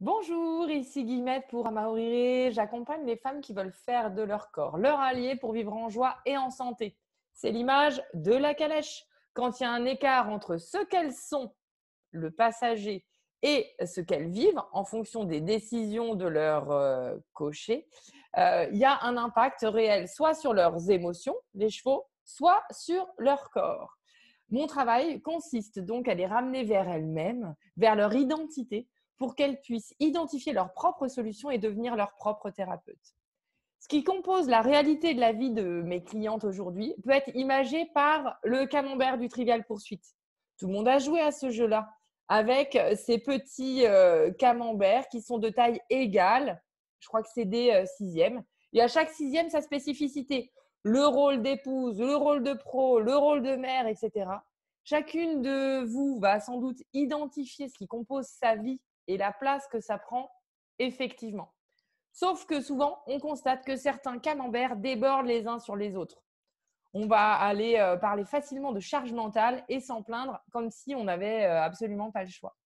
Bonjour, ici Guillemette pour Amaorire. J'accompagne les femmes qui veulent faire de leur corps leur allié pour vivre en joie et en santé. C'est l'image de la calèche. Quand il y a un écart entre ce qu'elles sont, le passager, et ce qu'elles vivent en fonction des décisions de leur cocher, il y a un impact réel, soit sur leurs émotions, les chevaux, soit sur leur corps. Mon travail consiste donc à les ramener vers elles-mêmes, vers leur identité, pour qu'elles puissent identifier leurs propres solutions et devenir leurs propres thérapeutes. Ce qui compose la réalité de la vie de mes clientes aujourd'hui peut être imagé par le camembert du Trivial Poursuite. Tout le monde a joué à ce jeu-là avec ces petits camemberts qui sont de taille égale. Je crois que c'est des sixièmes. Et à chaque sixième, sa spécificité. Le rôle d'épouse, le rôle de pro, le rôle de mère, etc. Chacune de vous va sans doute identifier ce qui compose sa vie et la place que ça prend effectivement. Sauf que souvent, on constate que certains camemberts débordent les uns sur les autres. On va aller parler facilement de charge mentale et s'en plaindre comme si on n'avait absolument pas le choix.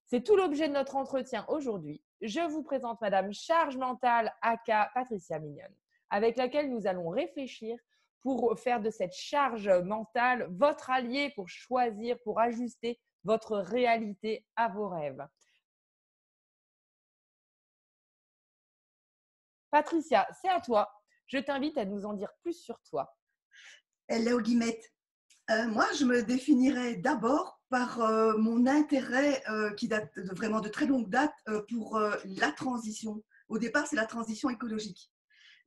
C'est tout l'objet de notre entretien aujourd'hui. Je vous présente Madame Charge Mentale, aka Patricia Mignonne, avec laquelle nous allons réfléchir pour faire de cette charge mentale votre allié pour choisir, pour ajuster votre réalité à vos rêves. Patricia, c'est à toi. Je t'invite à nous en dire plus sur toi. Hello Guillemette. Moi, je me définirais d'abord par mon intérêt qui date vraiment de très longue date pour la transition. Au départ, c'est la transition écologique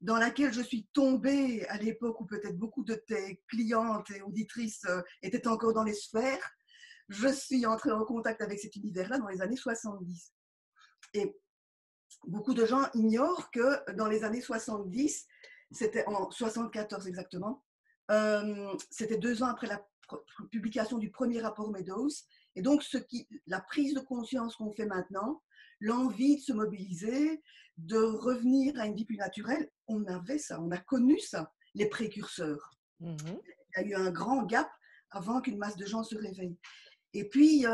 dans laquelle je suis tombée à l'époque où peut-être beaucoup de tes clientes et auditrices étaient encore dans les sphères. Je suis entrée en contact avec cet univers-là dans les années 70. Et beaucoup de gens ignorent que dans les années 70, c'était en 74 exactement, c'était 2 ans après la publication du premier rapport Meadows. Et donc, la prise de conscience qu'on fait maintenant, l'envie de se mobiliser, de revenir à une vie plus naturelle, on avait ça, on a connu ça, les précurseurs. Mhm. Il y a eu un grand gap avant qu'une masse de gens se réveille. Et puis,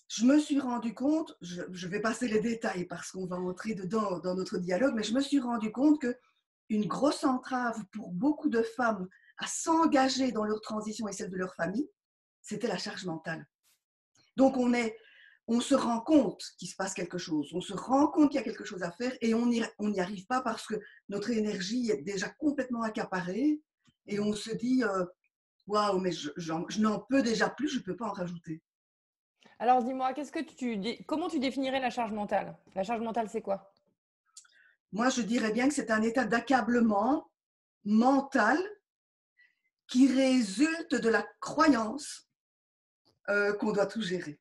je me suis rendu compte, je vais passer les détails parce qu'on va entrer dedans dans notre dialogue, mais je me suis rendu compte qu'une grosse entrave pour beaucoup de femmes à s'engager dans leur transition et celle de leur famille, c'était la charge mentale. Donc on se rend compte qu'il se passe quelque chose, on se rend compte qu'il y a quelque chose à faire et on n'y arrive pas parce que notre énergie est déjà complètement accaparée et on se dit waouh, mais je n'en peux déjà plus, je ne peux pas en rajouter. Alors dis-moi, comment tu définirais la charge mentale? La charge mentale, c'est quoi? Moi, je dirais bien que c'est un état d'accablement mental qui résulte de la croyance qu'on doit tout gérer.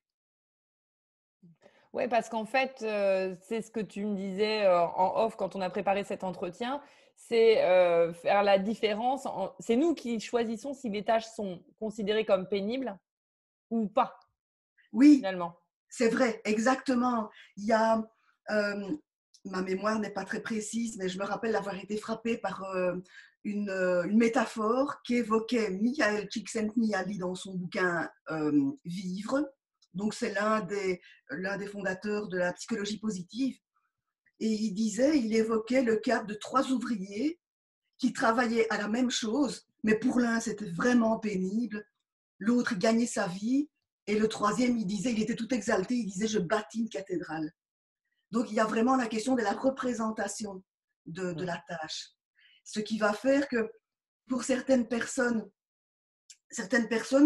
Oui, parce qu'en fait, c'est ce que tu me disais en off quand on a préparé cet entretien, c'est faire la différence. C'est nous qui choisissons si les tâches sont considérées comme pénibles ou pas, Oui, finalement. c'est vrai, exactement. Il y a, ma mémoire n'est pas très précise, mais je me rappelle avoir été frappée par une métaphore qu'évoquait Michael Csikszentmihalyi dans son bouquin Vivre. Donc, c'est l'un des fondateurs de la psychologie positive. Et il évoquait le cas de 3 ouvriers qui travaillaient à la même chose, mais pour l'un, c'était vraiment pénible. L'autre, il gagnait sa vie. Et le troisième, il était tout exalté, il disait, je bâtis une cathédrale. Donc, il y a vraiment la question de la représentation de Mm. la tâche. Ce qui va faire que pour certaines personnes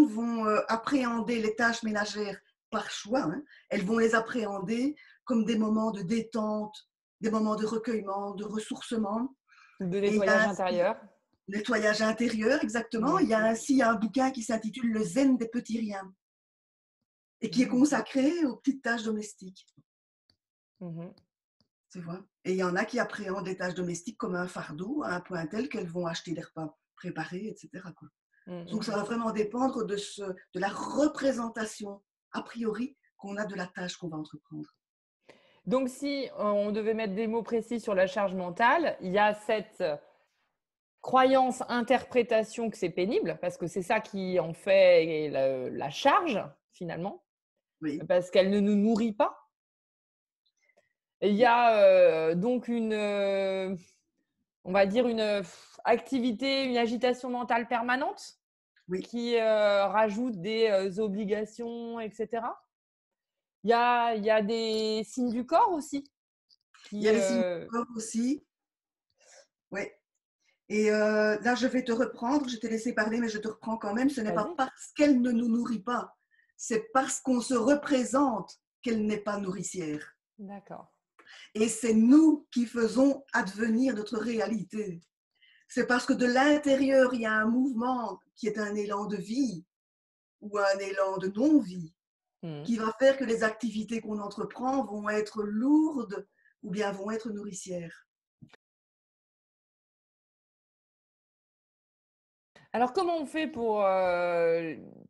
vont appréhender les tâches ménagères par choix. Hein. Elles vont les appréhender comme des moments de détente, des moments de recueillement, de ressourcement. Ou de Et il y nettoyage a ainsi intérieur. nettoyage intérieur, exactement. Mm. Il y a ainsi un bouquin qui s'intitule Le Zen des petits riens et qui est Mm. consacré aux petites tâches domestiques. Mhm. Tu vois. Et il y en a qui appréhendent les tâches domestiques comme un fardeau, à un point tel qu'elles vont acheter des repas préparés, etc. Quoi. Mm, Donc, mm, ça mm. va vraiment dépendre de la représentation a priori qu'on a de la tâche qu'on va entreprendre. Donc, si on devait mettre des mots précis sur la charge mentale, il y a cette croyance, interprétation que c'est pénible, parce que c'est ça qui en fait la charge, finalement, Oui, parce qu'elle ne nous nourrit pas. il y a donc on va dire une activité, une agitation mentale permanente Oui, qui rajoute des obligations, etc. Il y a des signes du corps aussi il y qui. a les signes du corps aussi. Oui. Et là, je vais te reprendre. Je t'ai laissé parler, mais je te reprends quand même. Ce n'est pas Vas-y. parce qu'elle ne nous nourrit pas, c'est parce qu'on se représente qu'elle n'est pas nourricière. D'accord. Et c'est nous qui faisons advenir notre réalité. C'est parce que de l'intérieur, il y a un mouvement qui est un élan de vie ou un élan de non-vie Mhm. qui va faire que les activités qu'on entreprend vont être lourdes ou bien vont être nourricières. Alors, comment on fait pour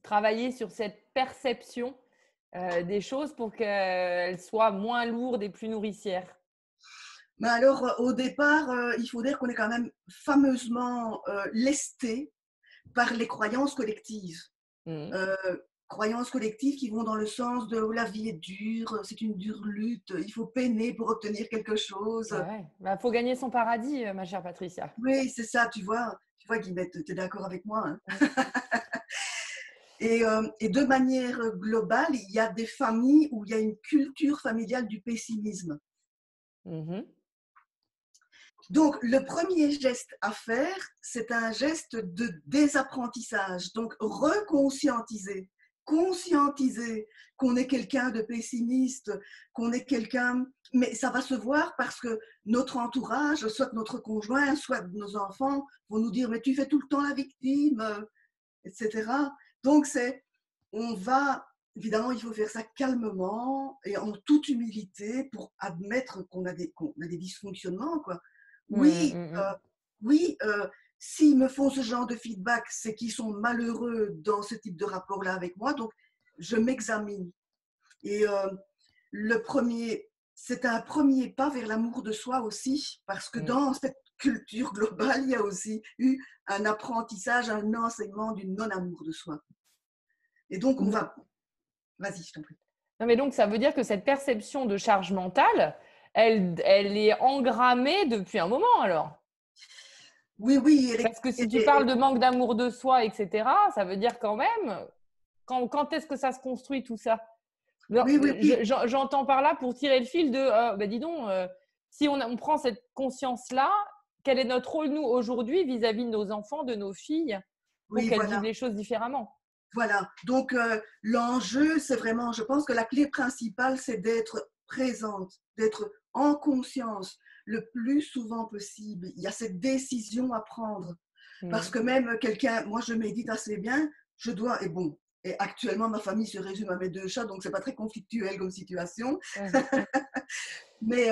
travailler sur cette perception des choses pour qu'elles soient moins lourdes et plus nourricières? Mais alors, au départ, il faut dire qu'on est quand même fameusement lesté par les croyances collectives. Mhm. Euh, Croyances collectives qui vont dans le sens de oh, la vie est dure, c'est une dure lutte, il faut peiner pour obtenir quelque chose. Bah ouais. Bah, faut gagner son paradis, ma chère Patricia. Oui, c'est ça, tu vois Guillemette, tu es d'accord avec moi, hein. Mm. Et de manière globale, il y a des familles où il y a une culture familiale du pessimisme. Mhm. Donc, le premier geste à faire, c'est un geste de désapprentissage. Donc, reconscientiser, conscientiser qu'on est quelqu'un de pessimiste, qu'on est quelqu'un... Mais ça va se voir parce que notre entourage, soit notre conjoint, soit nos enfants, vont nous dire « mais tu fais tout le temps la victime », etc. Donc, on va... Évidemment, il faut faire ça calmement et en toute humilité pour admettre qu'on a des dysfonctionnements, quoi. Mm, Oui, mm, mm. oui, s'ils me font ce genre de feedback, c'est qu'ils sont malheureux dans ce type de rapport-là avec moi, donc je m'examine. Et le premier, c'est un premier pas vers l'amour de soi aussi, parce que Mm. dans cette culture globale, il y a aussi eu un apprentissage, un enseignement du non-amour de soi. Et donc, on Do- va... Vas-y, je t'en prie. Non, mais donc, ça veut dire que cette perception de charge mentale, elle est engrammée depuis un moment alors. Oui, oui, Parce que si tu parles de manque d'amour de soi, etc., ça veut dire quand même, quand est-ce que ça se construit tout ça? oui, oui, oui, J'entends par là pour tirer le fil de, bah dis donc, si on prend cette conscience-là, quel est notre rôle, nous, aujourd'hui, vis-à-vis de nos enfants, de nos filles, pour oui, qu'elles vivent voilà. les choses différemment? Voilà, donc l'enjeu, c'est vraiment, je pense que la clé principale, c'est d'être présente, d'être en conscience le plus souvent possible. Il y a cette décision à prendre. Parce Mm. que même quelqu'un, moi je médite assez bien, je dois, et bon, et actuellement ma famille se résume à mes deux chats, donc c'est pas très conflictuel comme situation, Ouais. mais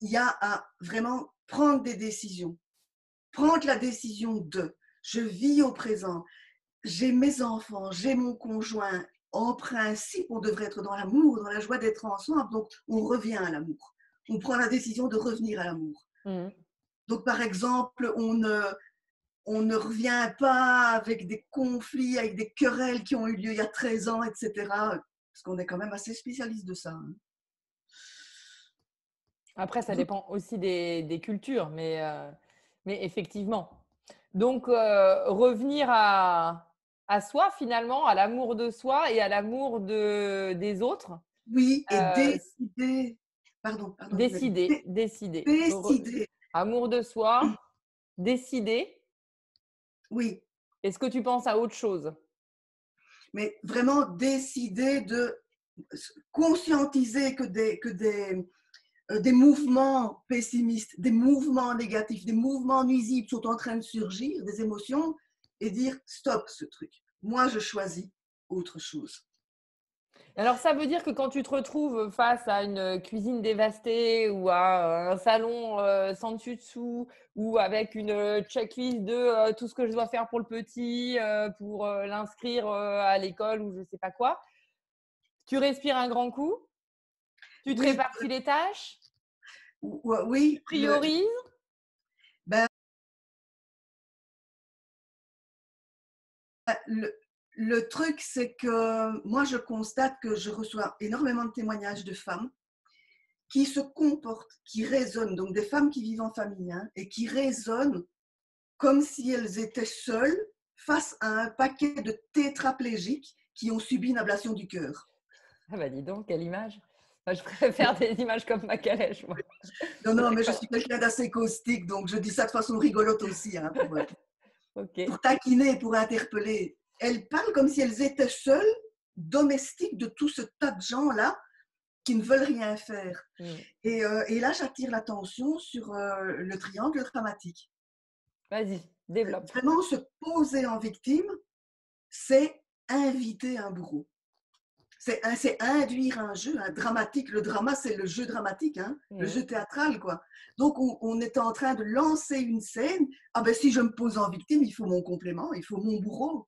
il y a à vraiment prendre des décisions. Prendre la décision de, je vis au présent, j'ai mes enfants, j'ai mon conjoint. En principe, on devrait être dans l'amour, dans la joie d'être ensemble. Donc, on revient à l'amour. On prend la décision de revenir à l'amour. Mm. Donc, par exemple, on ne revient pas avec des conflits, avec des querelles qui ont eu lieu il y a 13 ans, etc. Parce qu'on est quand même assez spécialiste de ça, hein. Après, ça Donc, dépend aussi des cultures, mais effectivement. Donc, revenir à soi, finalement, à l'amour de soi et à l'amour des autres. oui, et Euh, décider, pardon, Guillemette, décider. décider, Amour de soi, décider. oui, Est-ce que tu penses à autre chose? mais vraiment décider de conscientiser des mouvements pessimistes, des mouvements négatifs, des mouvements nuisibles sont en train de surgir, des émotions, et dire stop ce truc. Moi, je choisis autre chose. Alors, ça veut dire que quand tu te retrouves face à une cuisine dévastée ou à un salon sans dessus-dessous ou avec une checklist de tout ce que je dois faire pour le petit, pour l'inscrire à l'école ou je ne sais pas quoi, tu respires un grand coup, tu te Oui, répartis les tâches, tu oui, priorises. ben, le, le truc, c'est que moi, je constate que je reçois énormément de témoignages de femmes qui se comportent, qui raisonnent, donc des femmes qui vivent en famille, hein, et qui raisonnent comme si elles étaient seules face à un paquet de tétraplégiques qui ont subi une ablation du cœur. Ah bah dis donc, quelle image. Enfin, je préfère des images comme ma calèche, moi. Non, non, mais je D'accord. suis quelqu'un d'assez caustique, donc je dis ça de façon rigolote aussi, hein, Ok. pour taquiner, pour interpeller. Elles parlent comme si elles étaient seules, domestiques de tout ce tas de gens-là qui ne veulent rien faire. Mm. Et là, j'attire l'attention sur le triangle dramatique. Vas-y, développe. Vraiment, se poser en victime, c'est inviter un bourreau. C'est induire un jeu un dramatique. Le drama, c'est le jeu dramatique, hein, le Mm. jeu théâtral, quoi. Donc, on est en train de lancer une scène. Ah ben, si je me pose en victime, il faut mon complément, il faut mon bourreau.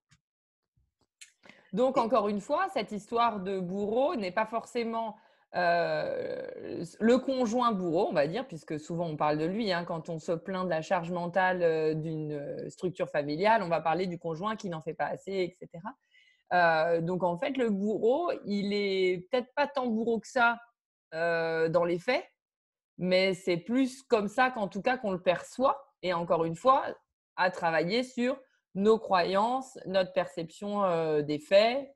Donc, Et, encore une fois, cette histoire de bourreau n'est pas forcément le conjoint bourreau, on va dire, puisque souvent on parle de lui. Hein, quand on se plaint de la charge mentale d'une structure familiale, on va parler du conjoint qui n'en fait pas assez, etc. Donc, en fait, le bourreau, il est peut-être pas tant bourreau que ça dans les faits, mais c'est plus comme ça qu'en tout cas qu'on le perçoit. Et encore une fois, à travailler sur nos croyances, notre perception des faits.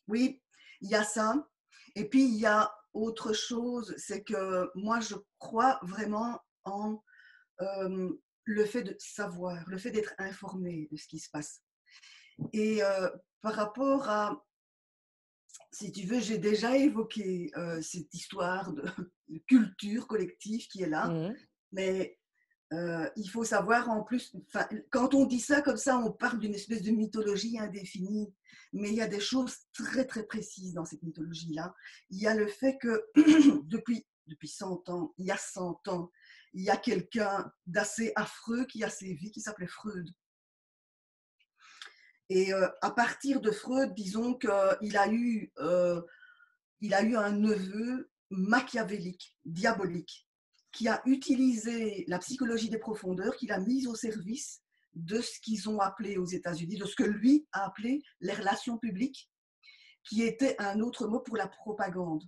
oui, il y a ça. Et puis, il y a autre chose, c'est que moi, je crois vraiment en le fait de savoir, le fait d'être informé de ce qui se passe. Et par rapport à, si tu veux, j'ai déjà évoqué cette histoire de culture collective qui est là, Mmh. mais il faut savoir en plus, quand on dit ça comme ça, on parle d'une espèce de mythologie indéfinie, mais il y a des choses très très précises dans cette mythologie-là. Il y a le fait que depuis 100 ans, il y a 100 ans, il y a quelqu'un d'assez affreux qui a sévi, qui s'appelait Freud. Et à partir de Freud, disons qu'il il a eu un neveu machiavélique, diabolique, qui a utilisé la psychologie des profondeurs, qu'il a mise au service de ce qu'ils ont appelé aux États-Unis, de ce que lui a appelé les relations publiques, qui était un autre mot pour la propagande.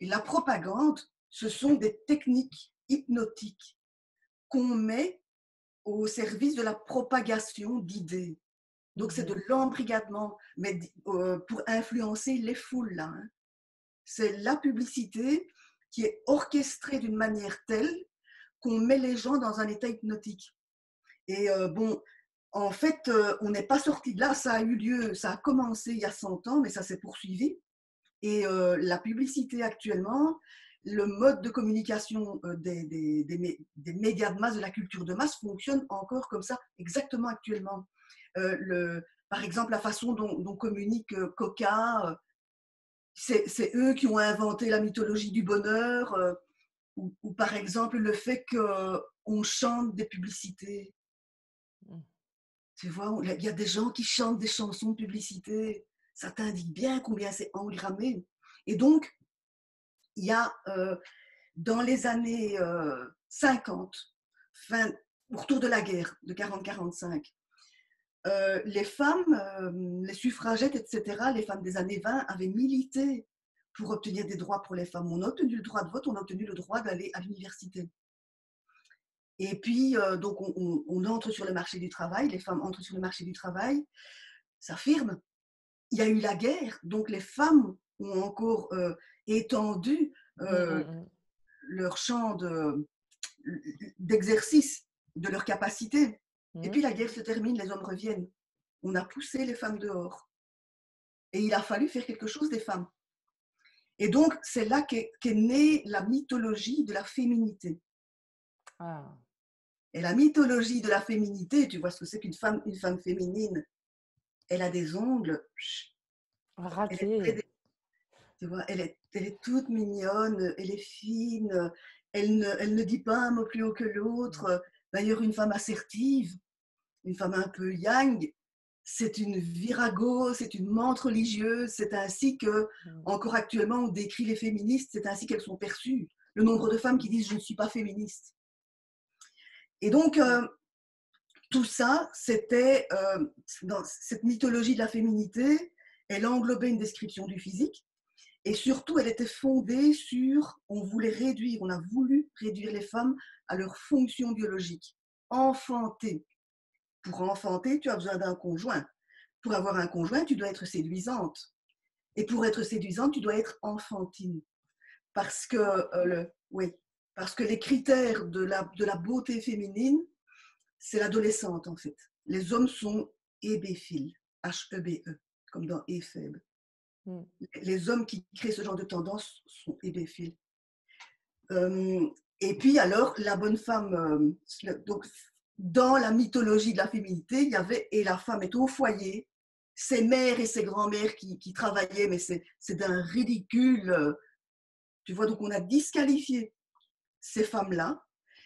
Et la propagande, ce sont des techniques hypnotiques qu'on met au service de la propagation d'idées. Donc, c'est de Mmh. l'embrigadement, mais pour influencer les foules, là. Hein. C'est la publicité qui est orchestrée d'une manière telle qu'on met les gens dans un état hypnotique. Et bon, en fait, on n'est pas sorti de là. Ça a eu lieu, ça a commencé il y a 100 ans, mais ça s'est poursuivi. Et la publicité actuellement, le mode de communication des médias de masse, de la culture de masse, fonctionne encore comme ça, exactement actuellement. Par exemple, la façon dont communique Coca, c'est eux qui ont inventé la mythologie du bonheur, ou par exemple le fait qu'on chante des publicités. Mmh. Tu vois, il y a des gens qui chantent des chansons de publicité. Ça t'indique bien combien c'est engrammé. Et donc, il y a dans les années 50, autour de la guerre de 40-45, les femmes, les suffragettes, etc., les femmes des années 20 avaient milité pour obtenir des droits pour les femmes. On a obtenu le droit de vote, on a obtenu le droit d'aller à l'université. Et puis, donc, on entre sur le marché du travail, les femmes entrent sur le marché du travail, s'affirment. Il y a eu la guerre, donc les femmes ont encore étendu Mmh, mmh, mmh. leur champ d'exercice, de leur capacité. Et Mmh. puis la guerre se termine, les hommes reviennent. On a poussé les femmes dehors. Et il a fallu faire quelque chose des femmes. Et donc, c'est là qu'est née la mythologie de la féminité. Ah, Et la mythologie de la féminité, tu vois ce que c'est une femme féminine. Elle a des ongles, elle est raclée. tu vois, elle est toute mignonne, elle est fine, elle ne dit pas un mot plus haut que Mmh. l'autre. D'ailleurs, une femme assertive, une femme un peu yang, c'est une virago, c'est une menthe religieuse, c'est ainsi que, Mmh. encore actuellement, on décrit les féministes, c'est ainsi qu'elles sont perçues. Le nombre de femmes qui disent je ne suis pas féministe. Et donc, tout ça, c'était dans cette mythologie de la féminité, elle englobait une description du physique, Et surtout, elle était fondée sur, on a voulu réduire les femmes à leur fonction biologique. Enfanter. Pour enfanter, tu as besoin d'un conjoint. Pour avoir un conjoint, tu dois être séduisante. Et pour être séduisante, tu dois être enfantine. Parce que, oui, parce que les critères de la beauté féminine, c'est l'adolescente en fait. Les hommes sont hébéphiles, H-E-B-E, comme dans Éphèbe. Les hommes qui créent ce genre de tendance sont hébéphiles. Et puis alors, la bonne femme, donc, dans la mythologie de la féminité, il y avait, et la femme est au foyer, ses mères et ses grands-mères qui travaillaient, mais c'est d'un ridicule. Tu vois, donc on a disqualifié ces femmes-là.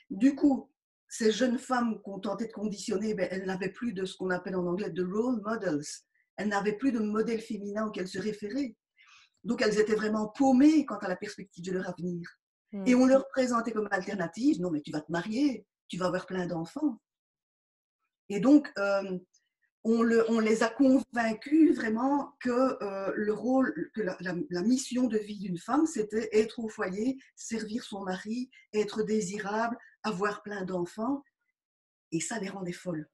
Du coup, ces jeunes femmes qu'on tentait de conditionner, ben, elles n'avaient plus de ce qu'on appelle en anglais de role models. Elles n'avaient plus de modèle féminin auquel se référer. Donc, elles étaient vraiment paumées quant à la perspective de leur avenir. Et on leur présentait comme alternative, non, mais tu vas te marier, tu vas avoir plein d'enfants. Et donc, on les a convaincus vraiment que le rôle, que la mission de vie d'une femme, c'était être au foyer, servir son mari, être désirable, avoir plein d'enfants. Et ça les rendait folles.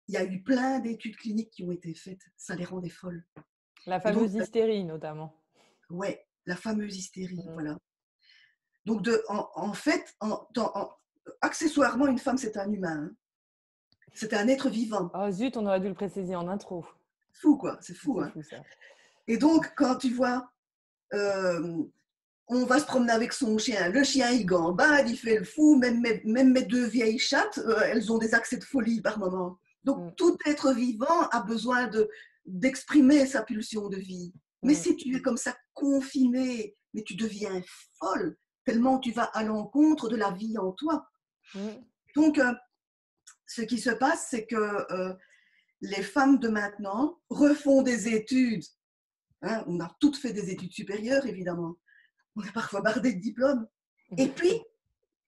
Il y a eu plein d'études cliniques qui ont été faites, ça les rendait folles. La fameuse hystérie, notamment. Ouais, la fameuse hystérie, voilà. Donc, en fait, accessoirement, une femme, c'est un humain. Hein. C'est un être vivant. Oh zut, on aurait dû le préciser en intro. Fou, quoi. C'est fou. C'est hein. fou, ça. Et donc, quand tu vois, on va se promener avec son chien, le chien, il gambade, il fait le fou, même mes deux vieilles chattes, elles ont des accès de folie par moment. Donc, tout être vivant a besoin d'exprimer sa pulsion de vie. Mais si tu es comme ça confiné, mais tu deviens folle, tellement tu vas à l'encontre de la vie en toi. Donc, ce qui se passe, c'est que les femmes de maintenant refont des études. Hein, on a toutes fait des études supérieures, évidemment. On est parfois bardé de diplômes. Et puis,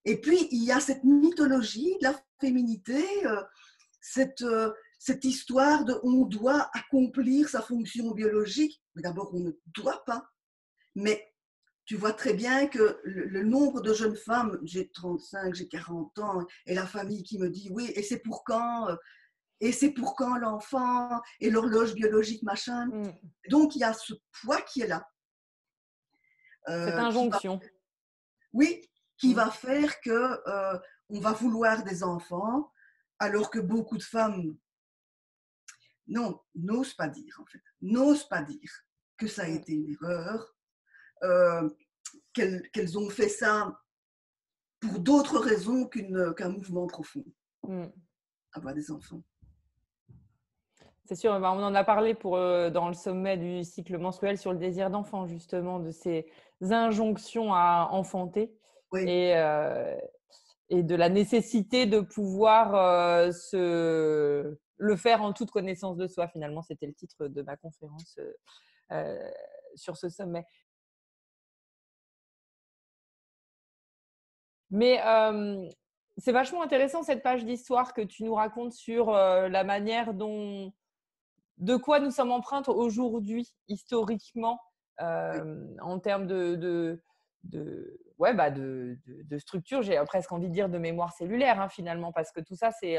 il y a cette mythologie de la féminité, cette histoire de on doit accomplir sa fonction biologique. Mais d'abord, on ne doit pas. Mais tu vois très bien que le nombre de jeunes femmes, j'ai 35, j'ai 40 ans, et la famille qui me dit oui, et c'est pour quand et c'est pour quand l'enfant et l'horloge biologique, machin. Donc, il y a ce poids qui est là. Cette injonction. Qui va faire qu'on va vouloir des enfants, alors que beaucoup de femmes n'osent pas dire, en fait. N'osent pas dire que ça a été une erreur, qu'elles ont fait ça pour d'autres raisons qu'un mouvement profond. Avoir des enfants. C'est sûr, on en a parlé dans le sommet du cycle menstruel sur le désir d'enfant, justement, de ces injonctions à enfanter et de la nécessité de pouvoir le faire en toute connaissance de soi. Finalement, c'était le titre de ma conférence sur ce sommet. Mais c'est vachement intéressant cette page d'histoire que tu nous racontes sur la manière de quoi nous sommes empreintes aujourd'hui, historiquement, en termes de structure. J'ai presque envie de dire de mémoire cellulaire, hein, finalement, parce que tout ça, c'est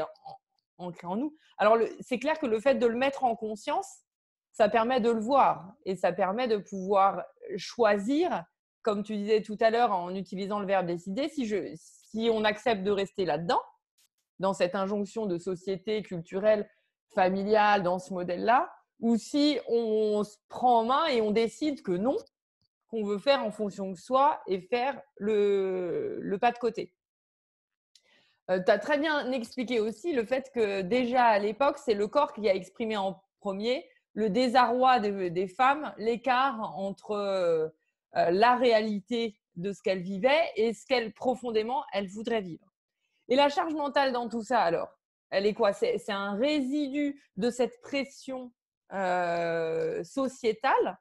ancré en nous. Alors, c'est clair que le fait de le mettre en conscience, ça permet de le voir et ça permet de pouvoir choisir, comme tu disais tout à l'heure en utilisant le verbe décider, si on accepte de rester là-dedans, dans cette injonction de société culturelle, familiale, dans ce modèle-là, ou si on se prend en main et on décide que non, qu'on veut faire en fonction de soi et faire le pas de côté. Tu as très bien expliqué aussi le fait que déjà à l'époque, c'est le corps qui a exprimé en premier le désarroi des femmes, l'écart entre la réalité de ce qu'elles vivaient et ce qu'elles profondément elles voudraient vivre. Et la charge mentale dans tout ça, alors, elle est quoi ? C'est un résidu de cette pression sociétale.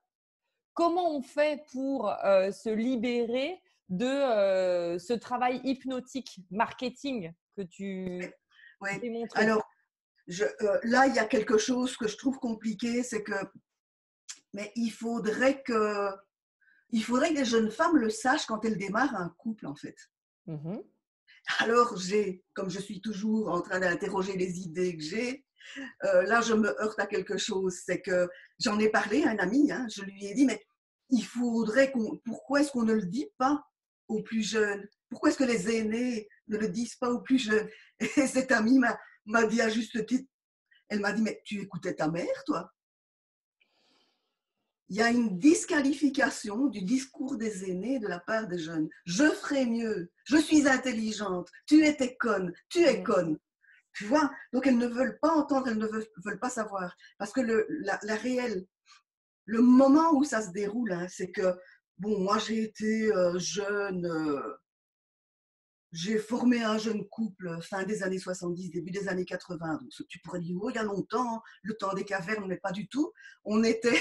Comment on fait pour se libérer de ce travail hypnotique, marketing que tu démontrais ? Alors, là, il y a quelque chose que je trouve compliqué, c'est que mais il faudrait que il faudrait que les jeunes femmes le sachent quand elles démarrent un couple, en fait. Mhm. Alors, comme je suis toujours en train d'interroger les idées que j'ai, là, je me heurte à quelque chose. C'est que j'en ai parlé à un ami, hein, je lui ai dit, mais pourquoi est-ce qu'on ne le dit pas aux plus jeunes? Pourquoi est-ce que les aînés ne le disent pas aux plus jeunes? Et cette amie m'a dit à juste titre, elle m'a dit, mais tu écoutais ta mère, toi? Il y a une disqualification du discours des aînés de la part des jeunes. Je ferai mieux, je suis intelligente, tu étais conne, tu es conne. Tu vois? Donc elles ne veulent pas entendre, elles ne veulent pas savoir. Parce que le moment où ça se déroule, hein, c'est que, bon, moi j'ai été jeune, j'ai formé un jeune couple fin des années 70, début des années 80. Donc tu pourrais dire, oh, il y a longtemps, le temps des cavernes, mais pas du tout. On était,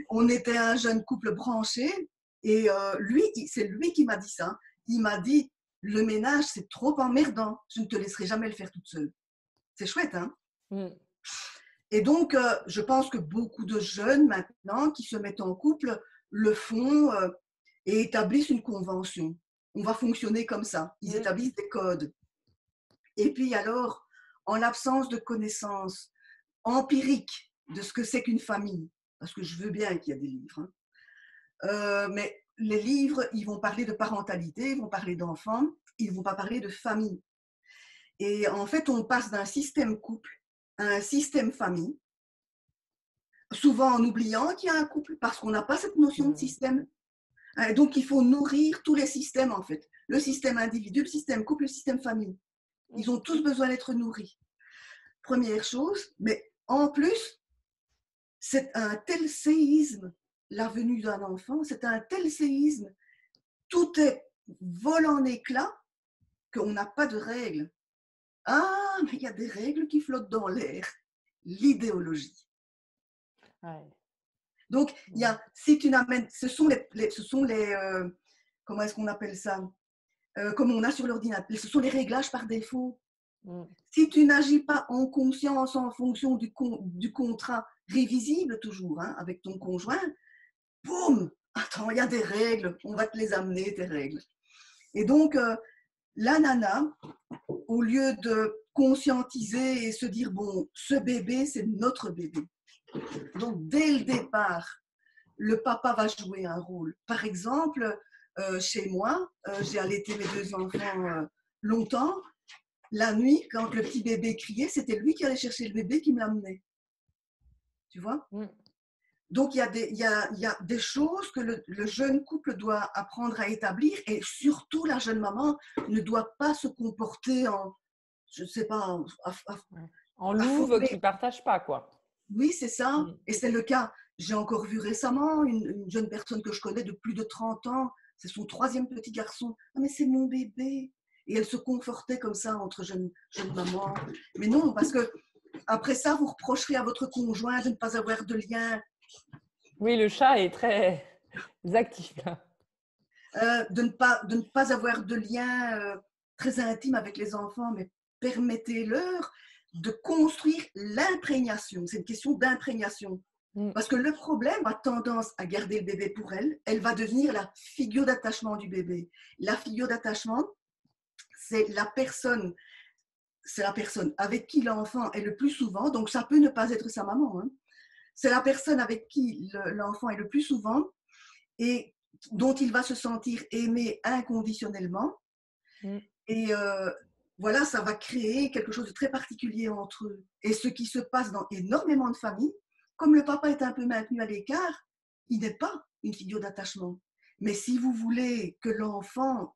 on était un jeune couple branché et c'est lui qui m'a dit ça. Il m'a dit, le ménage, c'est trop emmerdant. Je ne te laisserai jamais le faire toute seule. C'est chouette, hein? Mm. Et donc, je pense que beaucoup de jeunes maintenant qui se mettent en couple le font et établissent une convention. On va fonctionner comme ça. Ils Mm. établissent des codes. Et puis alors, en l'absence de connaissances empiriques de ce que c'est qu'une famille, parce que je veux bien qu'il y ait des livres, hein, mais les livres, ils vont parler de parentalité, ils vont parler d'enfants, ils ne vont pas parler de famille. Et en fait, on passe d'un système couple à un système famille, souvent en oubliant qu'il y a un couple, parce qu'on n'a pas cette notion de Mm. système. Donc, il faut nourrir tous les systèmes, en fait. Le système individu, le système couple, le système famille. Ils ont tous besoin d'être nourris. Première chose, mais en plus, c'est un tel séisme, la venue d'un enfant, c'est un tel séisme, tout est vol en éclats qu'on n'a pas de règles. Ah, mais il y a des règles qui flottent dans l'air. L'idéologie. Ouais. Donc, Mm. si tu n'amènes, comment est-ce qu'on appelle ça? Comme on a sur l'ordinateur, ce sont les réglages par défaut. Mm. Si tu n'agis pas en conscience en fonction du contrat révisible toujours hein, avec ton conjoint, boum, attends, il y a des règles, on va te les amener, tes règles. Et donc, la nana, au lieu de conscientiser et se dire, bon, ce bébé, c'est notre bébé. Donc, dès le départ, le papa va jouer un rôle. Par exemple, chez moi, j'ai allaité mes deux enfants longtemps. La nuit, quand le petit bébé criait, c'était lui qui allait chercher le bébé qui me l'amenait. Tu vois? Mm. Donc, il y a des choses que le jeune couple doit apprendre à établir et surtout, la jeune maman ne doit pas se comporter je ne sais pas, En à louve former. qui partage pas, quoi. Oui, c'est ça. Mm. Et c'est le cas. J'ai encore vu récemment une jeune personne que je connais de plus de 30 ans. C'est son troisième petit garçon. Ah, mais c'est mon bébé. Et elle se confortait comme ça entre jeunes mamans. Mais non, parce que après ça, vous reprocherez à votre conjoint de ne pas avoir de lien, Oui, le chat est très actif là. de ne pas avoir de lien très intime avec les enfants, mais permettez-leur de construire l'imprégnation. C'est une question d'imprégnation. Mm. Parce que le problème a tendance à garder le bébé pour elle. Elle va devenir la figure d'attachement du bébé. La figure d'attachement, c'est la personne avec qui l'enfant est le plus souvent, donc ça peut ne pas être sa maman, hein. C'est la personne avec qui l'enfant est le plus souvent et dont il va se sentir aimé inconditionnellement. Mm. Et voilà, ça va créer quelque chose de très particulier entre eux. Et ce qui se passe dans énormément de familles, comme le papa est un peu maintenu à l'écart, il n'est pas une figure d'attachement. Mais si vous voulez que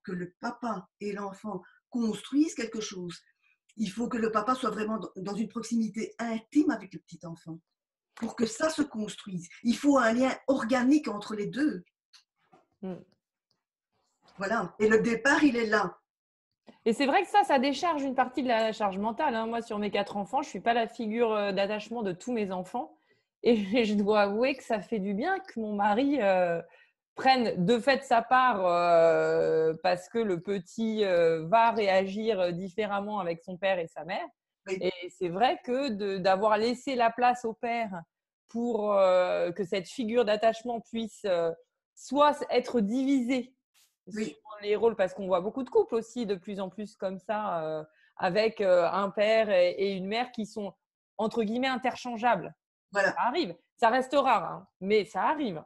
que le papa et l'enfant construisent quelque chose, il faut que le papa soit vraiment dans une proximité intime avec le petit enfant. Pour que ça se construise, il faut un lien organique entre les deux. Mm. Voilà. Et le départ, il est là. Et c'est vrai que ça décharge une partie de la charge mentale, hein. Moi, sur mes 4 enfants, je ne suis pas la figure d'attachement de tous mes enfants. Et je dois avouer que ça fait du bien que mon mari prenne de fait sa part parce que le petit va réagir différemment avec son père et sa mère. Oui. Et c'est vrai que d'avoir laissé la place au père pour que cette figure d'attachement puisse soit être divisé Oui, sur les rôles, parce qu'on voit beaucoup de couples aussi de plus en plus comme ça, avec un père et une mère qui sont entre guillemets interchangeables. voilà. Ça arrive, ça reste rare, hein, mais ça arrive.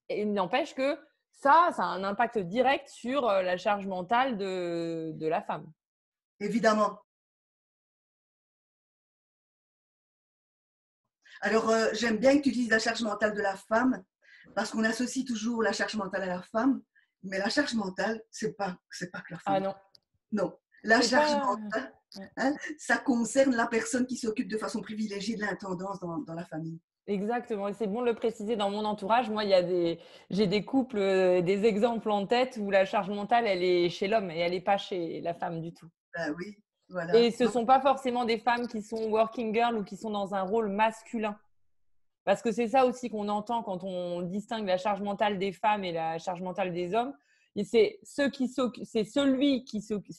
Et il n'empêche que ça a un impact direct sur la charge mentale de la femme. Évidemment. Alors, j'aime bien que tu utilises la charge mentale de la femme parce qu'on associe toujours la charge mentale à la femme, mais la charge mentale, c'est pas que la Ah femme. non, Non, la c'est charge pas. mentale, Ouais. hein, ça concerne la personne qui s'occupe de façon privilégiée de l'intendance dans la famille. Exactement, et c'est bon de le préciser. Dans mon entourage, moi, j'ai des couples, des exemples en tête où la charge mentale, elle est chez l'homme et elle n'est pas chez la femme du tout. Ben oui, Et voilà. ce ne sont pas forcément des femmes qui sont working girl ou qui sont dans un rôle masculin. Parce que c'est ça aussi qu'on entend quand on distingue la charge mentale des femmes et la charge mentale des hommes. Et c'est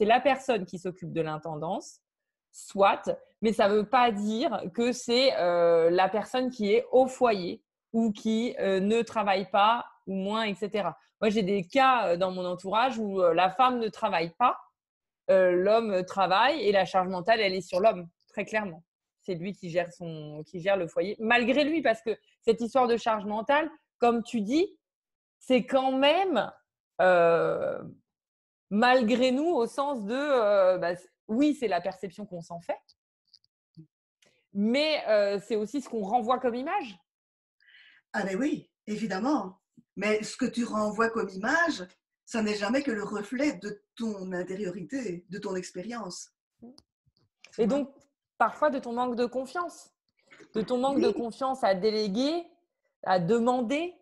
la personne qui s'occupe de l'intendance, soit, mais ça ne veut pas dire que c'est la personne qui est au foyer ou qui ne travaille pas ou moins, etc. Moi, j'ai des cas dans mon entourage où la femme ne travaille pas, l'homme travaille et la charge mentale, elle est sur l'homme, très clairement. C'est lui qui gère le foyer, malgré lui, parce que cette histoire de charge mentale, comme tu dis, c'est quand même euh, malgré nous, au sens de, oui, c'est la perception qu'on s'en fait, mais c'est aussi ce qu'on renvoie comme image. Ah ben oui, évidemment. Mais ce que tu renvoies comme image, ça n'est jamais que le reflet de ton intériorité, de ton expérience. Tu Et vois? donc, parfois, de ton manque de confiance, Oui, à déléguer, à demander,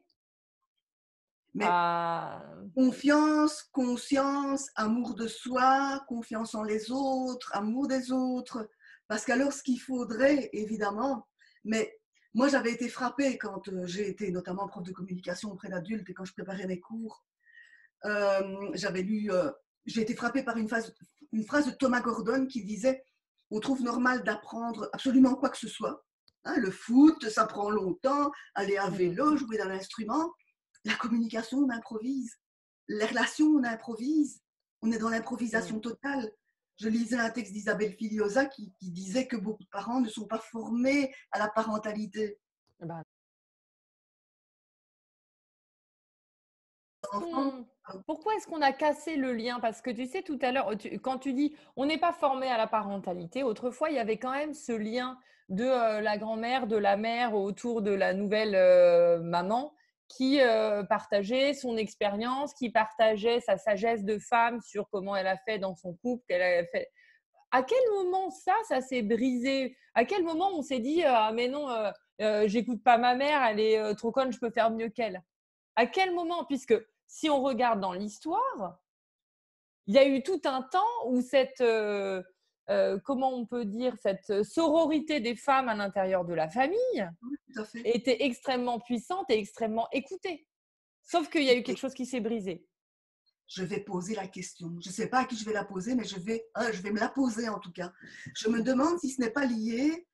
mais à… confiance, conscience, amour de soi, confiance en les autres, amour des autres. Parce qu'alors, ce qu'il faudrait, évidemment, mais moi, j'avais été frappée quand j'ai été notamment prof de communication auprès d'adultes et quand je préparais mes cours. J'avais lu, j'ai été frappée par une phrase de Thomas Gordon qui disait: on trouve normal d'apprendre absolument quoi que ce soit. Hein, le foot, ça prend longtemps, aller à vélo, jouer d'un instrument. La communication, on improvise. Les relations, on improvise. On est dans l'improvisation totale. Je lisais un texte d'Isabelle Filiosa qui disait que beaucoup de parents ne sont pas formés à la parentalité. bah, Enfants, pourquoi est-ce qu'on a cassé le lien? Parce que tu sais, tout à l'heure, quand tu dis on n'est pas formé à la parentalité, autrefois, il y avait quand même ce lien de la grand-mère, de la mère autour de la nouvelle maman qui partageait son expérience, qui partageait sa sagesse de femme sur comment elle a fait dans son couple, qu'elle a fait. À quel moment ça s'est brisé? À quel moment on s'est dit ah mais non, j'écoute pas ma mère, elle est trop conne, je peux faire mieux qu'elle? À quel moment? Puisque si on regarde dans l'histoire, il y a eu tout un temps où cette, comment on peut dire, cette sororité des femmes à l'intérieur de la famille tout à fait. était extrêmement puissante et extrêmement écoutée. Sauf qu'il y a eu quelque Et chose qui s'est brisé. je vais poser la question. Je ne sais pas à qui je vais la poser, mais je vais me la poser en tout cas. Je me demande si ce n'est pas lié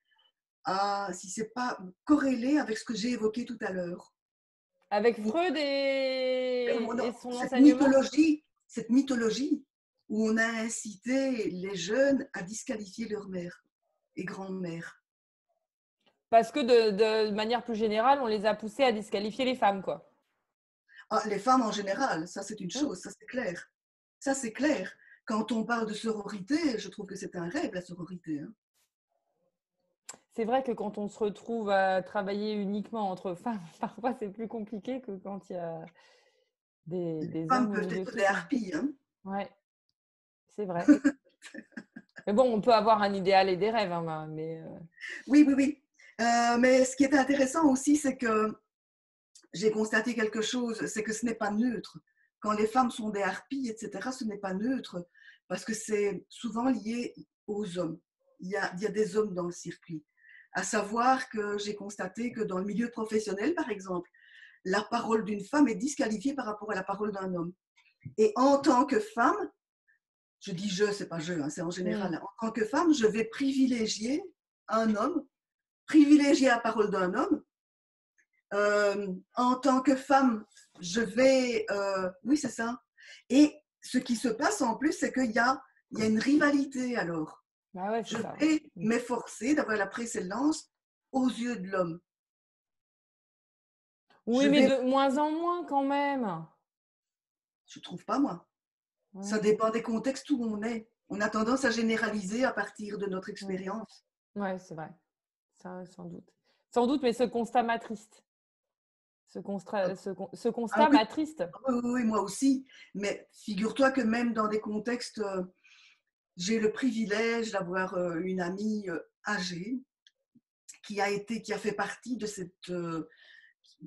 si c'est pas corrélé avec ce que j'ai évoqué tout à l'heure. Avec Freud et son Cette enseignement, cette mythologie où on a incité les jeunes à disqualifier leur mère et grand-mère. parce que de manière plus générale, on les a poussés à disqualifier les femmes, quoi. Ah, les femmes en général, ça c'est une Mmh. chose, ça c'est clair. Ça c'est clair. Quand on parle de sororité, je trouve que c'est un rêve la sororité. Hein. C'est vrai que quand on se retrouve à travailler uniquement entre femmes, parfois c'est plus compliqué que quand il y a Les des femmes hommes au peuvent milieu de être tout des ça. harpies. Hein. Ouais, c'est vrai. Mais bon, on peut avoir un idéal et des rêves, hein, mais Oui, oui, oui. Mais ce qui est intéressant aussi, c'est que j'ai constaté quelque chose, c'est que ce n'est pas neutre. Quand les femmes sont des harpies, etc., ce n'est pas neutre, parce que c'est souvent lié aux hommes. Il y a des hommes dans le circuit. À savoir que j'ai constaté que dans le milieu professionnel, par exemple, la parole d'une femme est disqualifiée par rapport à la parole d'un homme. Et en tant que femme, je dis je, c'est pas je, hein, c'est en mmh, général, en tant que femme, je vais privilégier un homme, privilégier la parole d'un homme, En tant que femme, je vais… oui, c'est ça. Et ce qui se passe en plus, c'est qu'il y a une rivalité alors. Bah ouais, c'est Je ça. vais m'efforcer d'avoir la précédence aux yeux de l'homme. Je Oui, mais vais… de moins en moins quand même. Je trouve pas, moi. Ça Ouais, dépend des contextes où on est. On a tendance à généraliser à partir de notre ouais. expérience. Ouais, c'est vrai. Ça, sans doute. Sans doute, mais ce constat m'attriste. Ce Ah constat oui, m'attriste. oui, oui, oui, moi aussi. Mais figure-toi que même dans des contextes, j'ai le privilège d'avoir une amie âgée qui a fait partie de cette,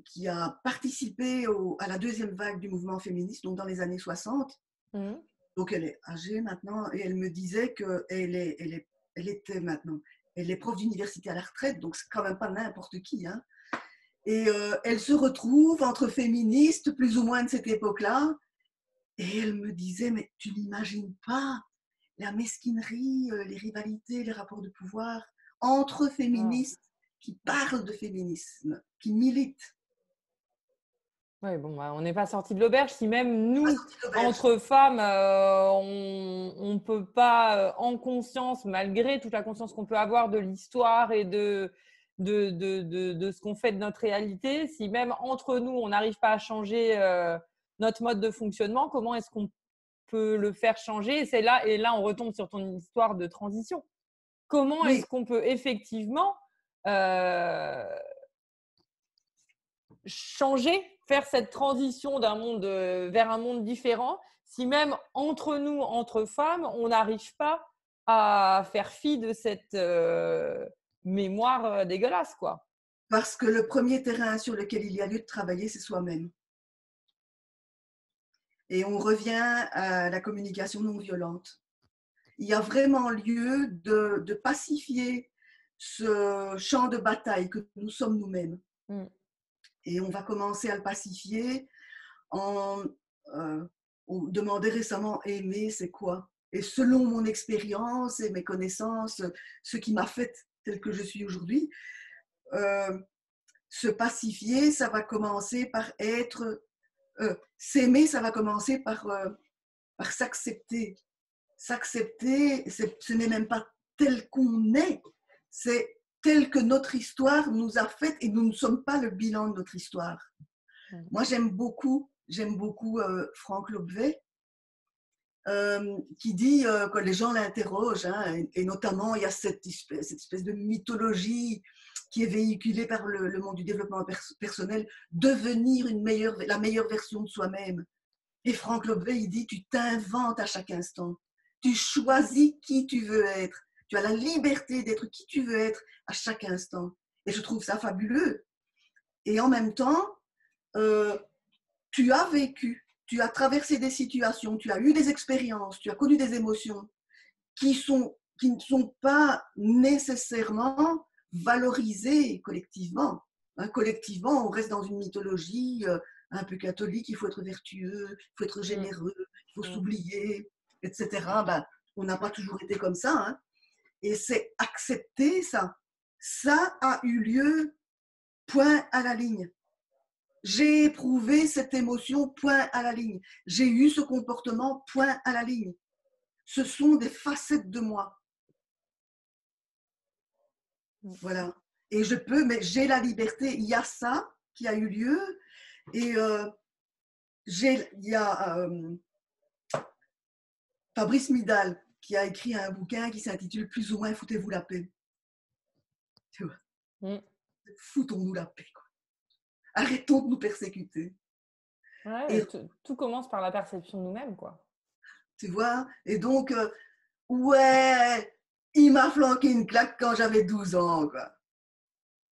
qui a participé à la deuxième vague du mouvement féministe, donc dans les années 60. Mhm. Donc elle est âgée maintenant et elle me disait elle était maintenant, elle est prof d'université à la retraite, donc c'est quand même pas n'importe qui, hein. Et elle se retrouve entre féministes, plus ou moins de cette époque-là, et elle me disait, mais tu n'imagines pas la mesquinerie, les rivalités, les rapports de pouvoir entre Ah. féministes qui parlent de féminisme, qui militent. Ouais, bon, bah, on n'est pas sorti de l'auberge. Si même Pas nous, sorti d'auberge. entre femmes, on ne peut pas, en conscience, malgré toute la conscience qu'on peut avoir de l'histoire et de ce qu'on fait de notre réalité, si même entre nous, on n'arrive pas à changer notre mode de fonctionnement, comment est-ce qu'on peut le faire changer? Et là, on retombe sur ton histoire de transition. Comment Oui, est-ce qu'on peut effectivement euh, changer, faire cette transition d'un monde vers un monde différent, si même entre nous, entre femmes, on n'arrive pas à faire fi de cette mémoire dégueulasse, quoi. parce que le premier terrain sur lequel il y a lieu de travailler, c'est soi-même. Et on revient à la communication non violente. Il y a vraiment lieu de pacifier ce champ de bataille que nous sommes nous-mêmes. Mm. Et on va commencer à le pacifier en… on demandait récemment aimer, c'est quoi? Et selon mon expérience et mes connaissances, ce qui m'a fait telle que je suis aujourd'hui, euh, se pacifier, ça va commencer par être… s'aimer, ça va commencer par s'accepter. S'accepter, ce n'est même pas tel qu'on est, c'est tel que notre histoire nous a fait et nous ne sommes pas le bilan de notre histoire. Mm. Moi, j'aime beaucoup Franck Lobvet, qui dit, quand les gens l'interrogent, hein, et notamment il y a cette espèce de mythologie qui est véhiculée par le monde du développement personnel, devenir la meilleure version de soi-même. Et Franck Lobvet, il dit, tu t'inventes à chaque instant. Tu choisis qui tu veux être. Tu as la liberté d'être qui tu veux être à chaque instant. Et je trouve ça fabuleux. Et en même temps, euh, tu as vécu, tu as traversé des situations, tu as eu des expériences, tu as connu des émotions qui ne sont pas nécessairement valorisées collectivement. Hein, collectivement, on reste dans une mythologie un peu catholique, il faut être vertueux, il faut être Mm. généreux, il faut Mm. s'oublier, etc. Ben, on n'a pas toujours été comme ça. Hein. Et c'est accepter ça. Ça a eu lieu, point à la ligne. J'ai éprouvé cette émotion, point à la ligne. J'ai eu ce comportement, point à la ligne. Ce sont des facettes de moi. Voilà. Et je peux, mais j'ai la liberté. Il y a ça qui a eu lieu. Et il y a Fabrice Midal qui a écrit un bouquin qui s'intitule Plus ou moins Foutez-vous la paix. Tu vois, Mm. foutons-nous la paix. Quoi. Arrêtons de nous persécuter. Ouais, Et tout commence par la perception de nous-mêmes, quoi. tu vois, et donc, ouais, il m'a flanqué une claque quand j'avais 12 ans. Quoi.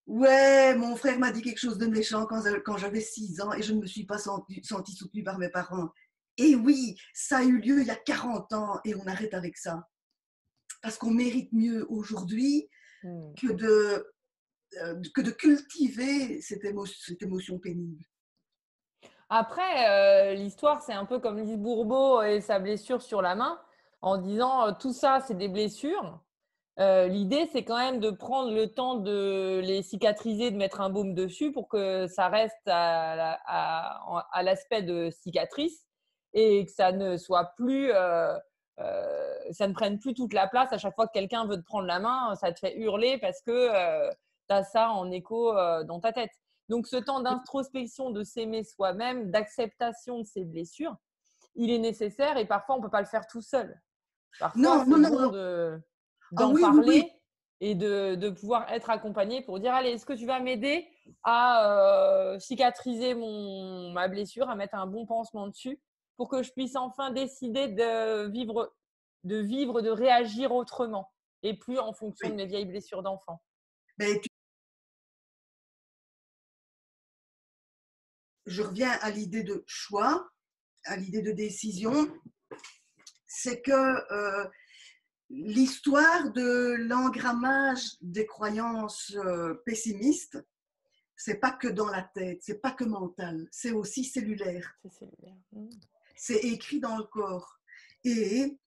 Ouais, mon frère m'a dit quelque chose de méchant quand j'avais 6 ans et je ne me suis pas sentie soutenue par mes parents. Et oui, ça a eu lieu il y a 40 ans et on arrête avec ça. Parce qu'on mérite mieux aujourd'hui Mm. que de cultiver cette émotion pénible. Après, l'histoire, c'est un peu comme Lise Bourbeau et sa blessure sur la main, en disant tout ça, c'est des blessures. L'idée, c'est quand même de prendre le temps de les cicatriser, de mettre un baume dessus pour que ça reste à l'aspect de cicatrice et que ça ne soit plus, ça ne prenne plus toute la place. À chaque fois que quelqu'un veut te prendre la main, ça te fait hurler parce que tu as ça en écho dans ta tête. Donc, ce temps d'introspection, de s'aimer soi-même, d'acceptation de ses blessures, il est nécessaire et parfois, on ne peut pas le faire tout seul. Parfois, Non, non, c'est non, bon non. Ah d'en oui, oui, oui. parler et de pouvoir être accompagné pour dire: «Allez, est-ce que tu vas m'aider à cicatriser ma blessure, à mettre un bon pansement dessus pour que je puisse enfin décider de réagir autrement et plus en fonction de Oui. mes vieilles blessures d'enfant». Ben, je reviens à l'idée de choix, à l'idée de décision. C'est que l'histoire de l'engrammage des croyances pessimistes, c'est pas que dans la tête, c'est pas que mental, c'est aussi cellulaire. C'est cellulaire. Mmh. C'est écrit dans le corps. Et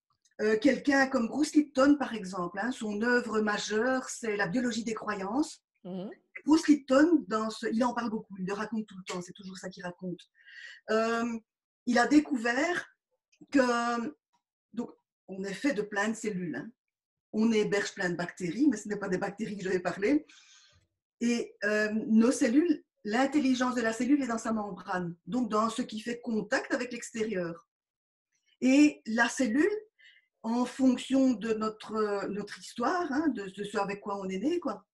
quelqu'un comme Bruce Lipton, par exemple, hein, son œuvre majeure, c'est La biologie des croyances. Mmh. Bruce Lipton, il en parle beaucoup, il le raconte tout le temps, c'est toujours ça qu'il raconte. Il a découvert que, donc, on est fait de plein de cellules. Hein. On héberge plein de bactéries, mais ce n'est pas des bactéries que je vais parler. Et nos cellules, l'intelligence de la cellule est dans sa membrane, donc dans ce qui fait contact avec l'extérieur. Et la cellule, en fonction de notre histoire, hein, de ce avec quoi on est né, quoi,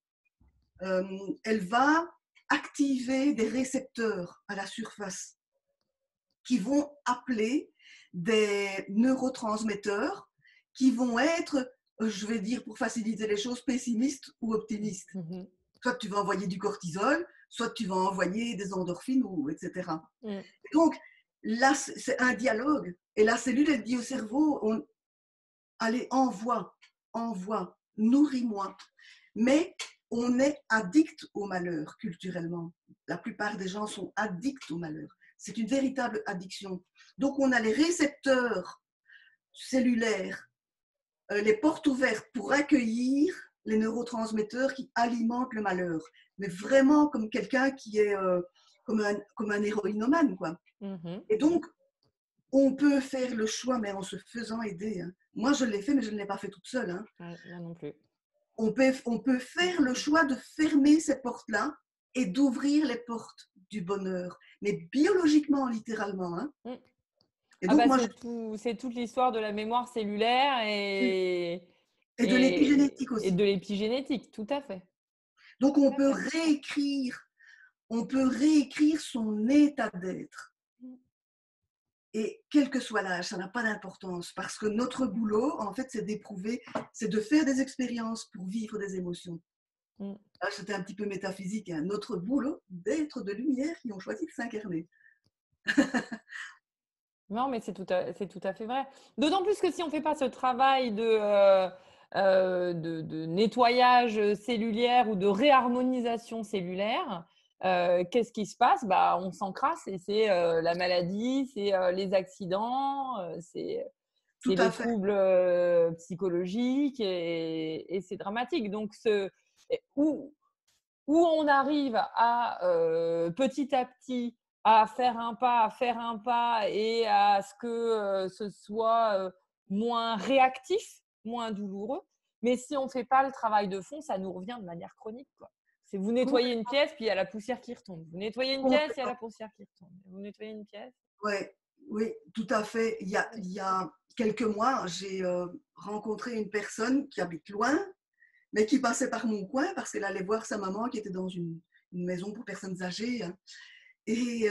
elle va activer des récepteurs à la surface qui vont appeler des neurotransmetteurs qui vont être, je vais dire pour faciliter les choses, pessimistes ou optimistes. Mmh. Soit tu vas envoyer du cortisol, soit tu vas envoyer des endorphines, etc. Mmh. Donc là, c'est un dialogue. Et la cellule, elle dit au cerveau, allez, envoie, nourris-moi. Mais on est addict au malheur culturellement. La plupart des gens sont addicts au malheur. C'est une véritable addiction. Donc on a les récepteurs cellulaires, les portes ouvertes pour accueillir les neurotransmetteurs qui alimentent le malheur. Mais vraiment comme quelqu'un qui est comme un héroïnomane, quoi. Mmh. Et donc, on peut faire le choix, mais en se faisant aider. Hein. Moi, je l'ai fait, mais je ne l'ai pas fait toute seule. Hein. Ouais, moi non plus. On peut faire le choix de fermer ces portes-là et d'ouvrir les portes du bonheur, mais biologiquement, littéralement. Hein. Mmh. Et Ah donc, bah, moi, c'est toute l'histoire de la mémoire cellulaire et de l'épigénétique et aussi. de l'épigénétique, tout à fait. Donc, Tout à fait. on peut réécrire son état d'être. Mmh. Et quel que soit l'âge, ça n'a pas d'importance parce que notre boulot, en fait, c'est d'éprouver, c'est de faire des expériences pour vivre des émotions. Mmh. Là, c'était un petit peu métaphysique. Hein. Notre boulot, d'être de lumière qui ont choisi de s'incarner. Non, mais c'est tout à fait vrai. D'autant plus que si on ne fait pas ce travail de nettoyage cellulaire ou de réharmonisation cellulaire, qu'est-ce qui se passe? Bah, on s'encrasse et c'est la maladie, c'est les accidents, Tout c'est à les fait. troubles psychologiques et c'est dramatique. Donc, où, où on arrive à petit à petit à faire un pas et à ce que ce soit moins réactif, moins douloureux. Mais si on ne fait pas le travail de fond, ça nous revient de manière chronique, quoi. C'est vous nettoyez une pièce, puis il y a la poussière qui retombe. Vous nettoyez une pièce, il y a la poussière qui retombe. Vous nettoyez une pièce. Ouais, oui, tout à fait. Il y a quelques mois, j'ai rencontré une personne qui habite loin, mais qui passait par mon coin parce qu'elle allait voir sa maman qui était dans une maison pour personnes âgées. Hein. Et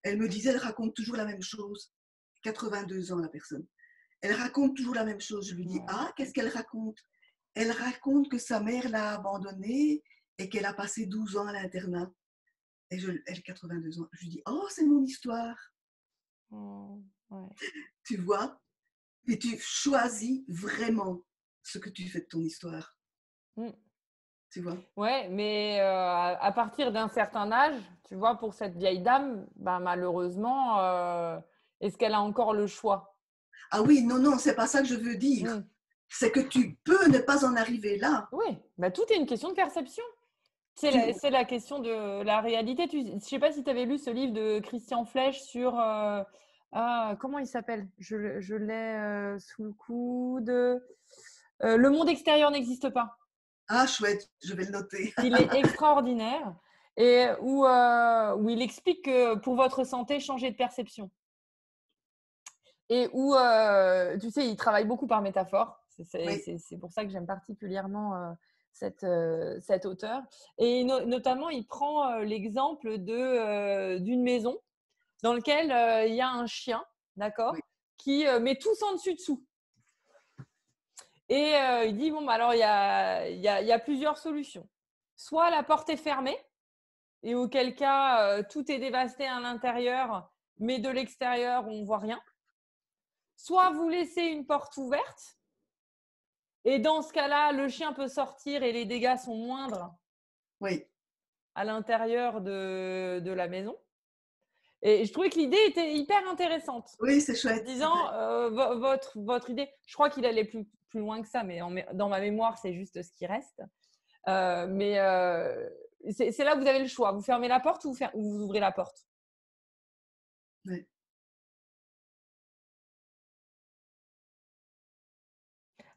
elle me disait, elle raconte toujours la même chose. 82 ans, la personne. Elle raconte toujours la même chose. Je lui dis, Ouais. ah, qu'est-ce qu'elle raconte? Elle raconte que sa mère l'a abandonnée et qu'elle a passé 12 ans à l'internat. Et elle a 82 ans. Je lui dis, oh, c'est mon histoire, Oh, ouais. tu vois? Et tu choisis vraiment ce que tu fais de ton histoire, Mm. tu vois? Ouais, mais à partir d'un certain âge, tu vois, pour cette vieille dame, bah, malheureusement, est-ce qu'elle a encore le choix? Ah oui, non, non, c'est pas ça que je veux Mmh. dire. c'est que tu peux ne pas en arriver là. Oui, bah, tout est une question de perception. C'est Tu, la question de la réalité. Je ne sais pas si tu avais lu ce livre de Christian Flech sur… comment il s'appelle? Je l'ai sous le coude. Le monde extérieur n'existe pas. ah, chouette, je vais le noter. Il est extraordinaire et où il explique que pour votre santé, changez de perception. Et où, tu sais, il travaille beaucoup par métaphore. Oui, C'est pour ça que j'aime particulièrement cet auteur. Et notamment, il prend l'exemple d'une maison dans laquelle il y a un chien, oui, d'accord, qui met tout en dessus-dessous. Et il dit, bon, bah, alors, il y a plusieurs solutions. Soit la porte est fermée, et auquel cas, tout est dévasté à l'intérieur, mais de l'extérieur, on ne voit rien. Soit vous laissez une porte ouverte, et dans ce cas-là, le chien peut sortir et les dégâts sont moindres oui, à l'intérieur de la maison. Et je trouvais que l'idée était hyper intéressante. oui, c'est En chouette. disant, votre idée, je crois qu'il allait plus loin que ça, mais dans ma mémoire, c'est juste ce qui reste. Mais c'est là où vous avez le choix. Vous fermez la porte ou vous ouvrez la porte. Oui.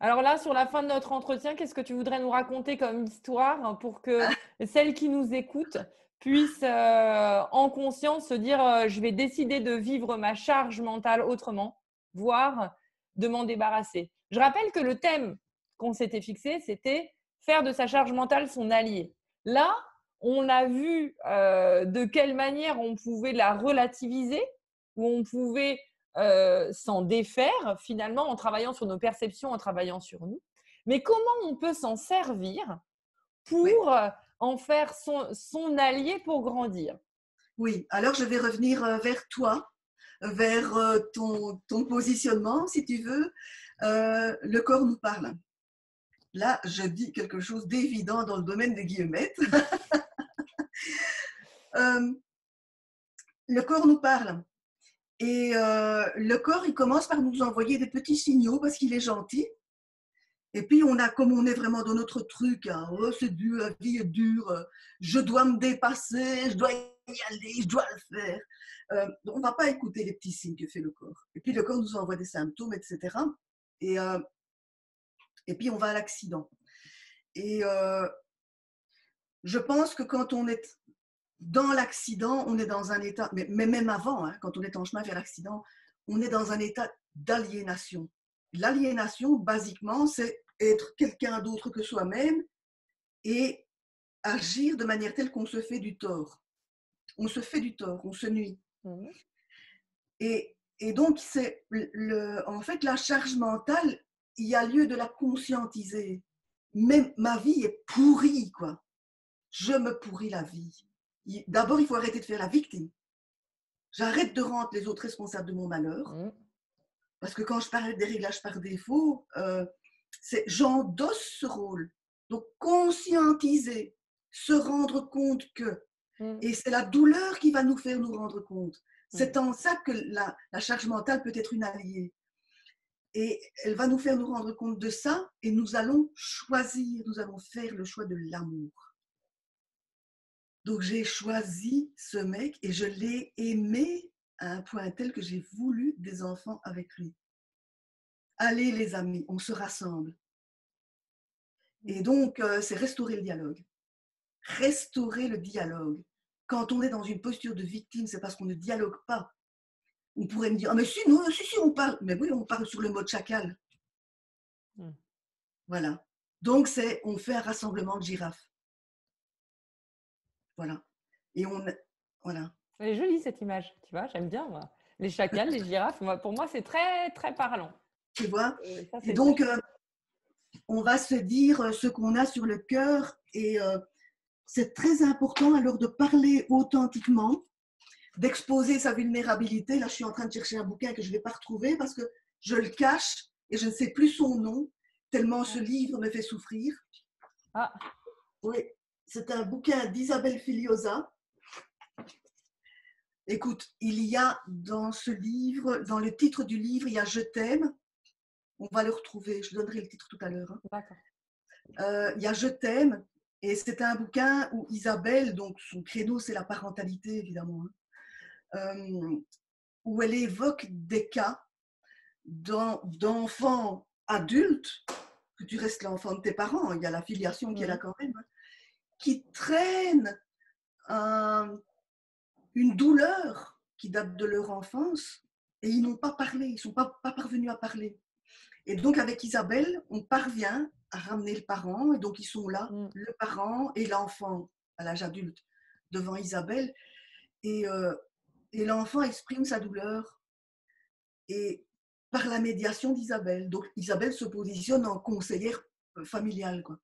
Alors là, sur la fin de notre entretien, qu'est-ce que tu voudrais nous raconter comme histoire pour que celles qui nous écoutent puissent en conscience se dire je vais décider de vivre ma charge mentale autrement, voire de m'en débarrasser. Je rappelle que le thème qu'on s'était fixé, c'était faire de sa charge mentale son allié. Là, on a vu de quelle manière on pouvait la relativiser, où on pouvait s'en défaire finalement en travaillant sur nos perceptions, en travaillant sur nous. Mais comment on peut s'en servir Oui, pour en faire son allié pour grandir? oui. Alors, je vais revenir vers toi, vers ton positionnement, si tu veux. Le corps nous parle. Là, je dis quelque chose d'évident dans le domaine des guillemets. Euh, le corps nous parle. Et le corps, il commence par nous envoyer des petits signaux parce qu'il est gentil. Et puis, comme on est vraiment dans notre truc, hein, oh, c'est dur, la vie est dure, je dois me dépasser, je dois y aller, je dois le faire. On ne va pas écouter les petits signes que fait le corps. Et puis, le corps nous envoie des symptômes, etc. Et, et puis, on va à l'accident. Et je pense que quand on est dans l'accident, on est dans un état, mais même avant, hein, quand on est en chemin vers l'accident, on est dans un état d'aliénation. L'aliénation, basiquement, c'est être quelqu'un d'autre que soi-même et agir de manière telle qu'on se fait du tort. On se fait du tort, on se nuit. Mmh. Et donc, en fait, la charge mentale, il y a lieu de la conscientiser. Même ma vie est pourrie, quoi. Je me pourris la vie. D'abord, il faut arrêter de faire la victime. J'arrête de rendre les autres responsables de mon malheur. Mmh. Parce que quand je parle des réglages par défaut, j'endosse ce rôle. Donc, conscientiser, se rendre compte que. Mmh. Et c'est la douleur qui va nous faire nous rendre compte. C'est Mmh. en ça que la charge mentale peut être une alliée. Et elle va nous faire nous rendre compte de ça et nous allons choisir, nous allons faire le choix de l'amour. Donc, j'ai choisi ce mec et je l'ai aimé à un point tel que j'ai voulu des enfants avec lui. Allez les amis, on se rassemble. Et donc, c'est restaurer le dialogue. Restaurer le dialogue. Quand on est dans une posture de victime, c'est parce qu'on ne dialogue pas. On pourrait me dire, ah mais si, non, si, on parle. Mais oui, on parle sur le mode chacal. Mmh. Voilà. Donc, on fait un rassemblement de girafes. Voilà. Et voilà. Elle est jolie cette image, tu vois, j'aime bien moi. Les chacals, les girafes, pour moi, c'est très, très parlant. Tu vois. Ça, Et c'est donc, on va se dire ce qu'on a sur le cœur et c'est très important alors de parler authentiquement, d'exposer sa vulnérabilité. Là, je suis en train de chercher un bouquin que je ne vais pas retrouver parce que je le cache et je ne sais plus son nom, tellement ce livre me fait souffrir. Ah. Oui, c'est un bouquin d'Isabelle Filiosa. Écoute, il y a dans ce livre, dans le titre du livre, il y a « Je t'aime ». On va le retrouver. Je donnerai le titre tout à l'heure. Hein. D'accord. Il y a Je t'aime. Et c'est un bouquin où Isabelle, donc son credo, c'est la parentalité, évidemment, hein, où elle évoque des cas d'enfants adultes, que tu restes l'enfant de tes parents, il y a la filiation qui est là quand même, hein, qui traînent une douleur qui date de leur enfance et ils n'ont pas parlé, ils ne sont pas parvenus à parler. Et donc avec Isabelle, on parvient à ramener le parent et donc ils sont là, le parent et l'enfant à l'âge adulte devant Isabelle et l'enfant exprime sa douleur et par la médiation d'Isabelle. Donc Isabelle se positionne en conseillère familiale, quoi.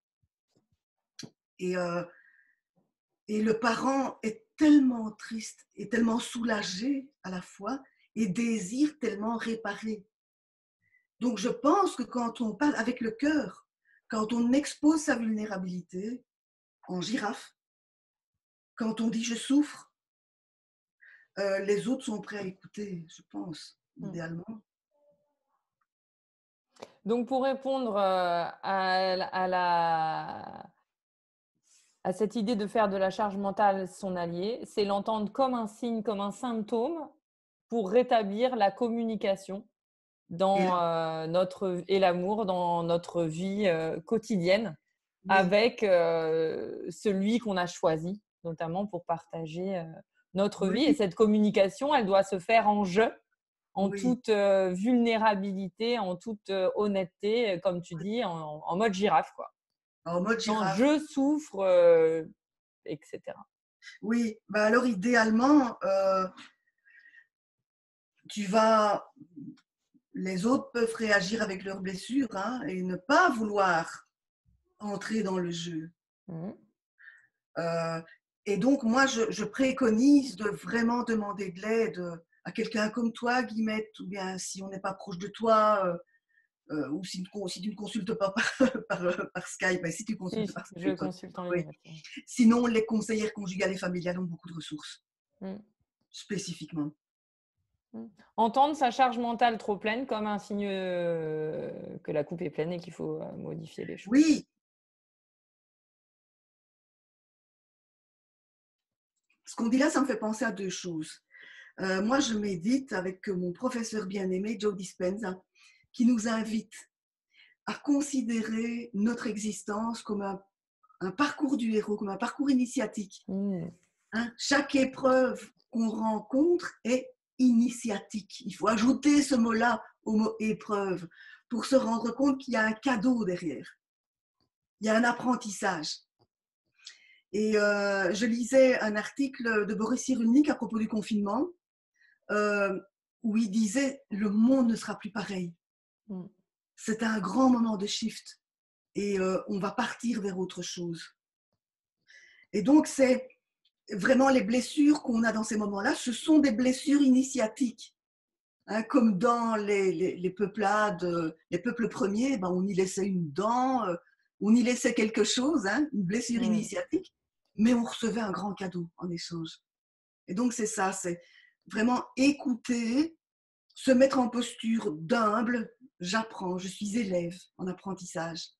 Et le parent est tellement triste et tellement soulagé à la fois et désire tellement réparer. Donc je pense que quand on parle avec le cœur, quand on expose sa vulnérabilité en girafe, quand on dit je souffre, les autres sont prêts à écouter, je pense, idéalement. Donc, pour répondre à cette idée de faire de la charge mentale son allié, c'est l'entendre comme un signe, comme un symptôme pour rétablir la communication et l'amour dans notre vie quotidienne avec celui qu'on a choisi, notamment pour partager notre vie. Et cette communication, elle doit se faire en jeu, en toute vulnérabilité, en toute honnêteté, comme tu dis, en mode girafe, quoi. En mode girafe. Je souffre, etc. Oui, bah alors idéalement, les autres peuvent réagir avec leurs blessures, hein, et ne pas vouloir entrer dans le jeu. Et donc, moi, je préconise de vraiment demander de l'aide à quelqu'un comme toi, Guillemette, ou bien si on n'est pas proche de toi, ou si tu ne consultes pas par Skype, ben, si tu consultes par Skype. Je consulte en ligne. Oui. Sinon, les conseillères conjugales et familiales ont beaucoup de ressources, spécifiquement. Entendre sa charge mentale trop pleine comme un signe que la coupe est pleine et qu'il faut modifier les choses. Oui. Ce qu'on dit là, ça me fait penser à deux choses. Moi, je médite avec mon professeur bien-aimé, Joe Dispenza, qui nous invite à considérer notre existence comme un parcours du héros, comme un parcours initiatique. Hein? Chaque épreuve qu'on rencontre est initiatique. Il faut ajouter ce mot-là au mot épreuve pour se rendre compte qu'il y a un cadeau derrière. Il y a un apprentissage. Et je lisais un article de Boris Cyrulnik à propos du confinement où il disait « le monde ne sera plus pareil ». C'est un grand moment de shift et on va partir vers autre chose. Et donc, c'est vraiment les blessures qu'on a dans ces moments-là, ce sont des blessures initiatiques. Hein, comme dans les peuplades, les peuples premiers, ben, on y laissait une dent, on y laissait quelque chose, hein, une blessure initiatique, mais on recevait un grand cadeau en échange. Et donc, c'est ça, c'est vraiment écouter, se mettre en posture d'humble, j'apprends, je suis élève en apprentissage.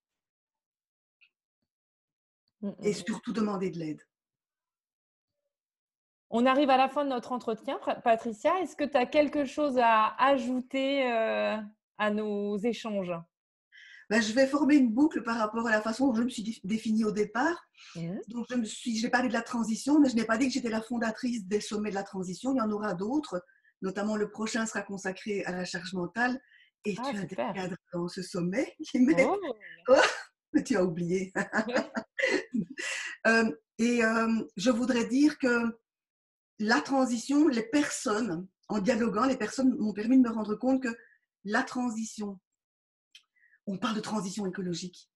Et surtout demander de l'aide. On arrive à la fin de notre entretien. Patricia, est-ce que tu as quelque chose à ajouter à nos échanges? Ben, je vais former une boucle par rapport à la façon dont je me suis définie au départ. Donc, j'ai parlé de la transition, mais je n'ai pas dit que j'étais la fondatrice des sommets de la transition. Il y en aura d'autres, notamment le prochain sera consacré à la charge mentale. Et tu as des cadres dans ce sommet qui mettent… Oh, mais tu as oublié. Je voudrais dire que la transition, les personnes, en dialoguant, les personnes m'ont permis de me rendre compte que la transition, on parle de transition écologique,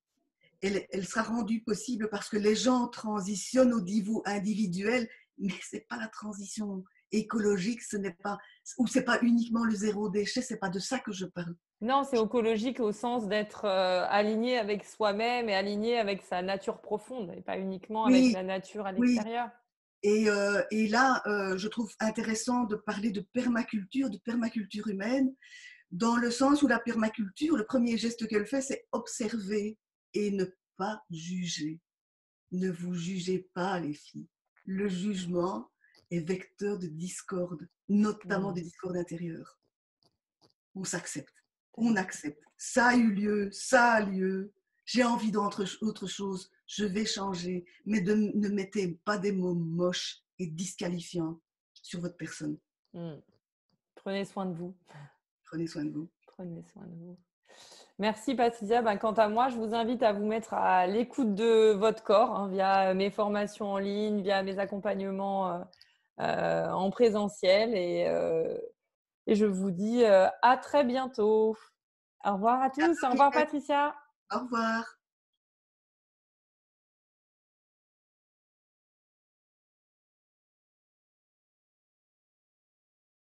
elle sera rendue possible parce que les gens transitionnent au niveau individuel, mais ce n'est pas la transition écologique, ce n'est pas uniquement le zéro déchet, ce n'est pas de ça que je parle. Non, c'est écologique au sens d'être aligné avec soi-même et aligné avec sa nature profonde et pas uniquement avec la nature à l'extérieur. Et là, je trouve intéressant de parler de permaculture humaine, dans le sens où la permaculture, le premier geste qu'elle fait, c'est observer et ne pas juger. Ne vous jugez pas, les filles. Le jugement est vecteur de discorde, notamment de discorde intérieure. On s'accepte, on accepte. Ça a eu lieu, ça a lieu. J'ai envie d'autre chose, je vais changer. Mais ne mettez pas des mots moches et disqualifiants sur votre personne. Prenez soin de vous. Prenez soin de vous. Prenez soin de vous. Merci Patricia. Quant à moi, je vous invite à vous mettre à l'écoute de votre corps via mes formations en ligne, via mes accompagnements en présentiel. Et je vous dis à très bientôt. Au revoir à tous. Au revoir Patricia. Au revoir.